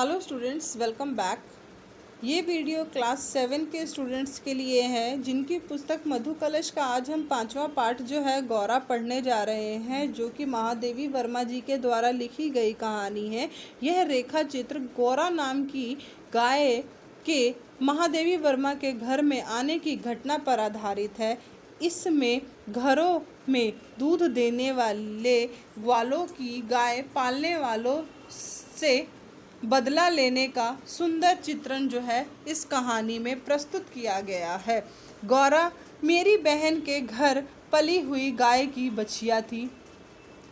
Hello students, welcome back. ये video class 7 के students के लिए है जिनकी पुस्तक मधु कलश का आज हम 5वां पार्ट जो है गौरा पढ़ने जा रहे हैं, जो कि महादेवी वर्मा जी के द्वारा लिखी गई कहानी है। यह रेखा चित्र गौरा नाम की गाय के महादेवी वर्मा के घर में आने की घटना पर आधारित है। इसमें घरों में दूध देने वालों की गाय पालने वालों से बदला लेने का सुंदर चित्रण जो है इस कहानी में प्रस्तुत किया गया है। गौरा मेरी बहन के घर पली हुई गाय की बछिया थी।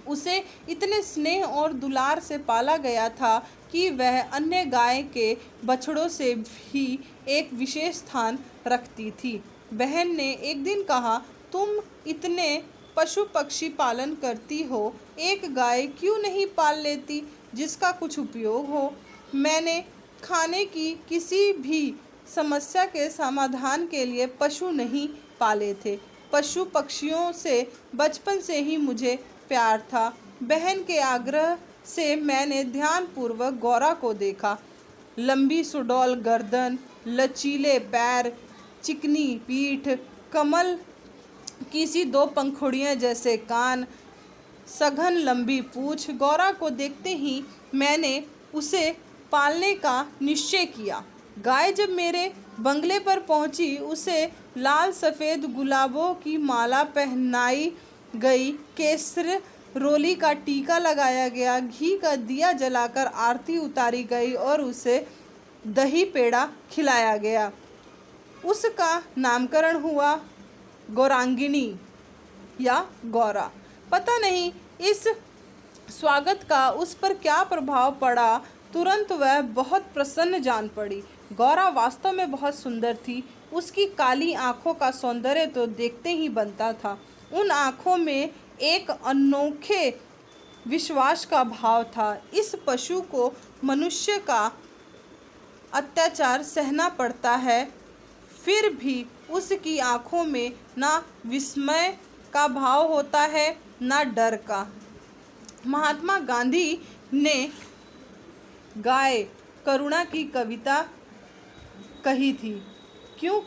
उसे इतने स्नेह और दुलार से पाला गया था कि वह अन्य गाय के बछड़ों से भी एक विशेष स्थान रखती थी। बहन ने एक दिन कहा, तुम इतने पशु पक्षी पालन करती हो, एक गाय क्यों नहीं पाल लेती जिसका कुछ उपयोग हो। मैंने खाने की किसी भी समस्या के समाधान के लिए पशु नहीं पाले थे। पशु पक्षियों से बचपन से ही मुझे प्यार था। बहन के आग्रह से मैंने ध्यानपूर्वक गौरा को देखा। लंबी सुडौल गर्दन, लचीले पैर, चिकनी पीठ, कमल की सी 2 पंखुड़ियाँ जैसे कान, सघन लंबी पूँछ। गौरा को देखते ही मैंने उसे पालने का निश्चय किया। गाय जब मेरे बंगले पर पहुंची, उसे लाल सफ़ेद गुलाबों की माला पहनाई गई, केसर रोली का टीका लगाया गया, घी का दिया जलाकर आरती उतारी गई और उसे दही पेड़ा खिलाया गया। उसका नामकरण हुआ गौरांगिनी या गौरा। पता नहीं इस स्वागत का उस पर क्या प्रभाव पड़ा, तुरंत वह बहुत प्रसन्न जान पड़ी। गौरा वास्तव में बहुत सुंदर थी। उसकी काली आंखों का सौंदर्य तो देखते ही बनता था। उन आंखों में एक अनोखे विश्वास का भाव था। इस पशु को मनुष्य का अत्याचार सहना पड़ता है, फिर भी उसकी आंखों में ना विस्मय का भाव होता है ना डर का। महात्मा गांधी ने गाय करुणा की कविता कही थी। क्यों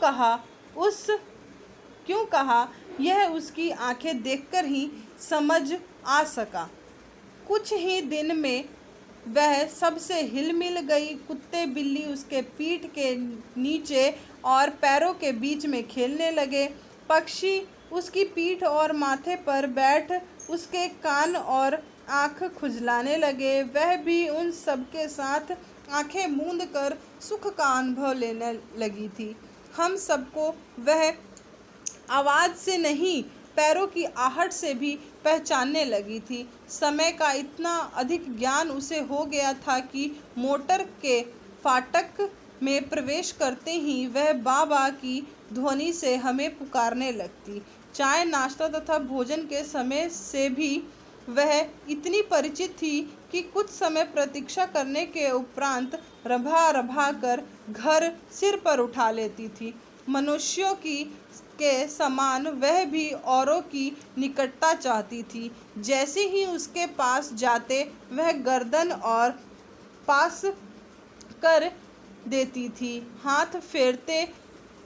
कहा यह उसकी आंखें देखकर ही समझ आ सका। कुछ ही दिन में वह सबसे हिल-मिल गई। कुत्ते बिल्ली उसके पीठ के नीचे और पैरों के बीच में खेलने लगे। पक्षी उसकी पीठ और माथे पर बैठ उसके कान और आँख खुजलाने लगे। वह भी उन सब के साथ आंखें मूंद कर सुख का अनुभव लेने लगी थी। हम सबको वह आवाज़ से नहीं, पैरों की आहट से भी पहचानने लगी थी। समय का इतना अधिक ज्ञान उसे हो गया था कि मोटर के फाटक में प्रवेश करते ही वह बाबा की ध्वनि से हमें पुकारने लगती। चाय नाश्ता तथा भोजन के समय से भी वह इतनी परिचित थी कि कुछ समय प्रतीक्षा करने के उपरांत रभा रभा कर घर सिर पर उठा लेती थी। मनुष्यों के समान वह भी औरों की निकटता चाहती थी। जैसे ही उसके पास जाते वह गर्दन और पास कर देती थी। हाथ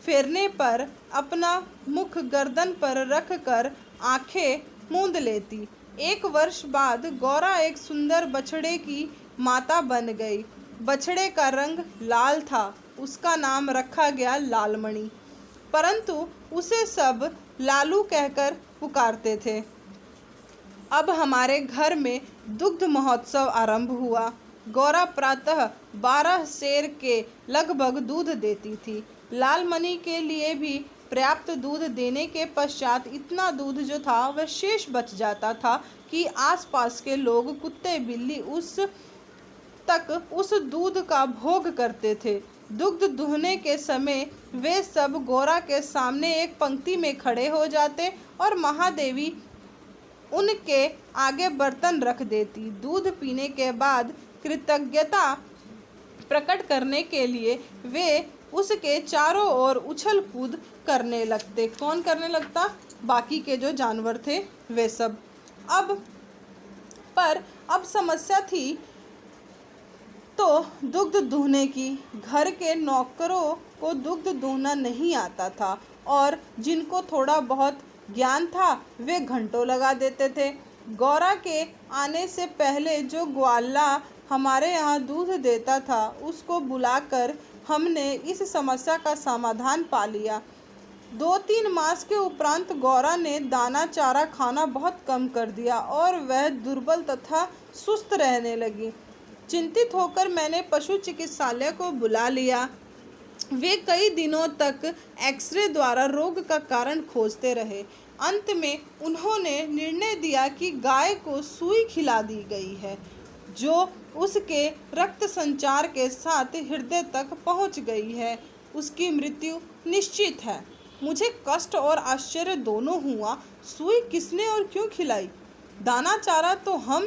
फेरने पर अपना मुख गर्दन पर रख कर आंखें मूंद लेती। 1 वर्ष बाद गौरा एक सुंदर बछड़े की माता बन गई। बछड़े का रंग लाल था। उसका नाम रखा गया लालमणि, परंतु उसे सब लालू कहकर पुकारते थे। अब हमारे घर में दुग्ध महोत्सव आरंभ हुआ। गौरा प्रातः 12 सेर के लगभग दूध देती थी। लालमणि के लिए भी पर्याप्त दूध देने के पश्चात इतना दूध जो था वह शेष बच जाता था कि आसपास के लोग, कुत्ते बिल्ली उस दूध का भोग करते थे। दुग्ध दुहने के समय वे सब गौरा के सामने एक पंक्ति में खड़े हो जाते और महादेवी उनके आगे बर्तन रख देती। दूध पीने के बाद कृतज्ञता प्रकट करने के लिए वे उसके चारों ओर उछल कूद करने लगते। कौन करने लगता? बाकी के जो जानवर थे वे सब। अब समस्या थी तो दुग्ध दूहने की। घर के नौकरों को दुग्ध दूहना नहीं आता था और जिनको थोड़ा बहुत ज्ञान था वे घंटों लगा देते थे। गौरा के आने से पहले जो ग्वाला हमारे यहाँ दूध देता था उसको बुलाकर हमने इस समस्या का समाधान पा लिया। 2-3 मास के उपरांत गौरा ने दाना चारा खाना बहुत कम कर दिया और वह दुर्बल तथा सुस्त रहने लगी। चिंतित होकर मैंने पशु चिकित्सालय को बुला लिया। वे कई दिनों तक एक्सरे द्वारा रोग का कारण खोजते रहे। अंत में उन्होंने निर्णय दिया कि गाय को सुई खिला दी गई है जो उसके रक्त संचार के साथ हृदय तक पहुंच गई है। उसकी मृत्यु निश्चित है। मुझे कष्ट और आश्चर्य दोनों हुआ। सुई किसने और क्यों खिलाई? दाना चारा तो हम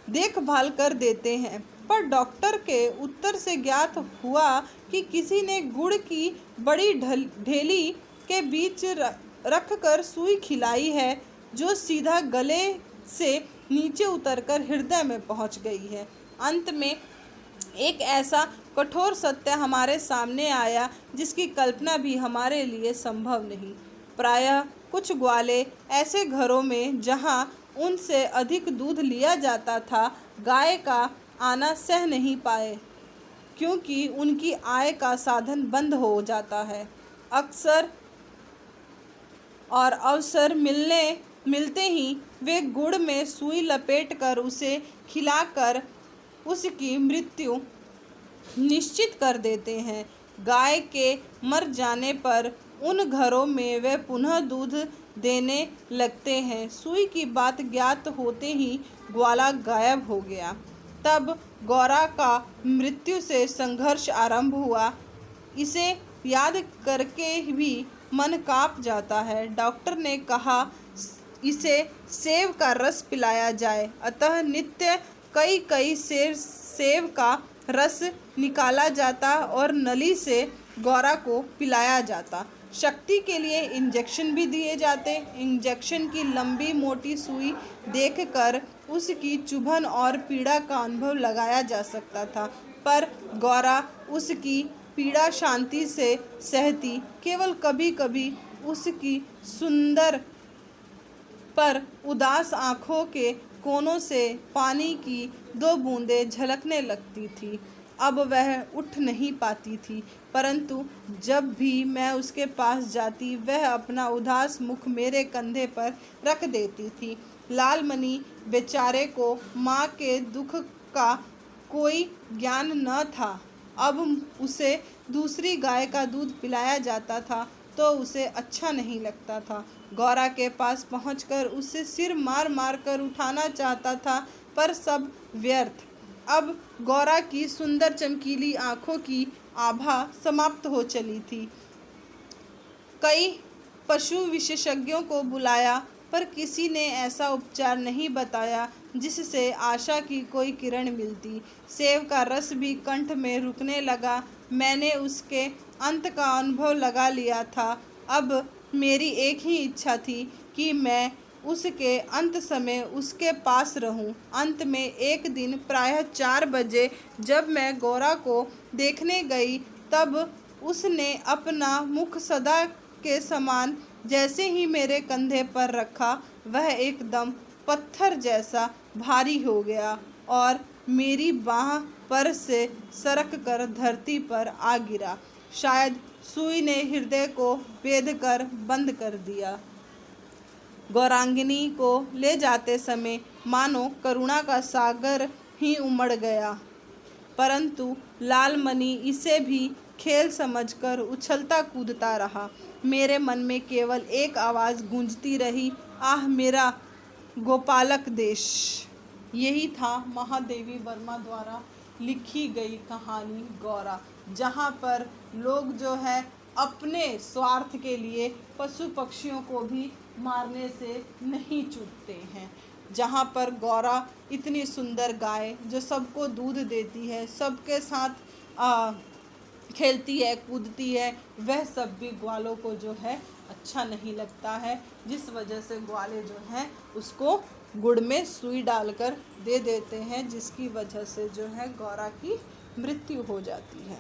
देखभाल कर देते हैं, पर डॉक्टर के उत्तर से ज्ञात हुआ कि किसी ने गुड़ की बड़ी ढेली के बीच रखकर सुई खिलाई है जो सीधा गले से नीचे उतरकर हृदय में पहुंच गई है। अंत में एक ऐसा कठोर सत्य हमारे सामने आया जिसकी कल्पना भी हमारे लिए संभव नहीं। प्रायः कुछ ग्वाले ऐसे घरों में जहां उनसे अधिक दूध लिया जाता था गाय का आना सह नहीं पाए क्योंकि उनकी आय का साधन बंद हो जाता है। अक्सर और अवसर मिलते ही वे गुड़ में सुई लपेटकर उसे खिलाकर उसकी मृत्यु निश्चित कर देते हैं। गाय के मर जाने पर उन घरों में वे पुनः दूध देने लगते हैं। सुई की बात ज्ञात होते ही ग्वाला गायब हो गया। तब गौरा का मृत्यु से संघर्ष आरंभ हुआ। इसे याद करके भी मन कांप जाता है। डॉक्टर ने कहा इसे सेब का रस पिलाया जाए, अतः नित्य कई सेब का रस निकाला जाता और नली से गौरा को पिलाया जाता। शक्ति के लिए इंजेक्शन भी दिए जाते। इंजेक्शन की लंबी मोटी सुई देखकर उसकी चुभन और पीड़ा का अनुभव लगाया जा सकता था, पर गौरा उसकी पीड़ा शांति से सहती। केवल कभी कभी उसकी सुंदर पर उदास आँखों के कोनों से पानी की 2 बूंदें झलकने लगती थी। अब वह उठ नहीं पाती थी, परंतु जब भी मैं उसके पास जाती वह अपना उदास मुख मेरे कंधे पर रख देती थी। लालमणि बेचारे को माँ के दुख का कोई ज्ञान न था। अब उसे दूसरी गाय का दूध पिलाया जाता था तो उसे अच्छा नहीं लगता था। गौरा के पास पहुंचकर उसे सिर मार मार कर उठाना चाहता था, पर सब व्यर्थ। अब गौरा की सुंदर चमकीली आँखों की आभा समाप्त हो चली थी। कई पशु विशेषज्ञों को बुलाया, पर किसी ने ऐसा उपचार नहीं बताया जिससे आशा की कोई किरण मिलती। सेब का रस भी कंठ में रुकने लगा। मैंने उसके अंत का अनुभव लगा लिया था। अब मेरी एक ही इच्छा थी कि मैं उसके अंत समय उसके पास रहूं। अंत में एक दिन प्रायः 4 बजे जब मैं गौरा को देखने गई, तब उसने अपना मुख सदा के समान जैसे ही मेरे कंधे पर रखा, वह एकदम पत्थर जैसा भारी हो गया और मेरी बाह पर से सरक कर धरती पर आ गिरा। शायद सुई ने हृदय को भेद कर बंद कर दिया। गौरांगिनी को ले जाते समय मानो करुणा का सागर ही उमड़ गया, परंतु लालमणि इसे भी खेल समझकर उछलता कूदता रहा। मेरे मन में केवल एक आवाज़ गूंजती रही, आह मेरा गोपालक देश। यही था महादेवी वर्मा द्वारा लिखी गई कहानी गौरा, जहाँ पर लोग जो है अपने स्वार्थ के लिए पशु पक्षियों को भी मारने से नहीं चूकते हैं। जहाँ पर गौरा इतनी सुंदर गाय जो सबको दूध देती है, सबके साथ खेलती है, कूदती है, वह सब भी ग्वालों को जो है अच्छा नहीं लगता है, जिस वजह से ग्वाले जो हैं उसको गुड़ में सुई डालकर दे देते हैं, जिसकी वजह से जो है गौरा की मृत्यु हो जाती है।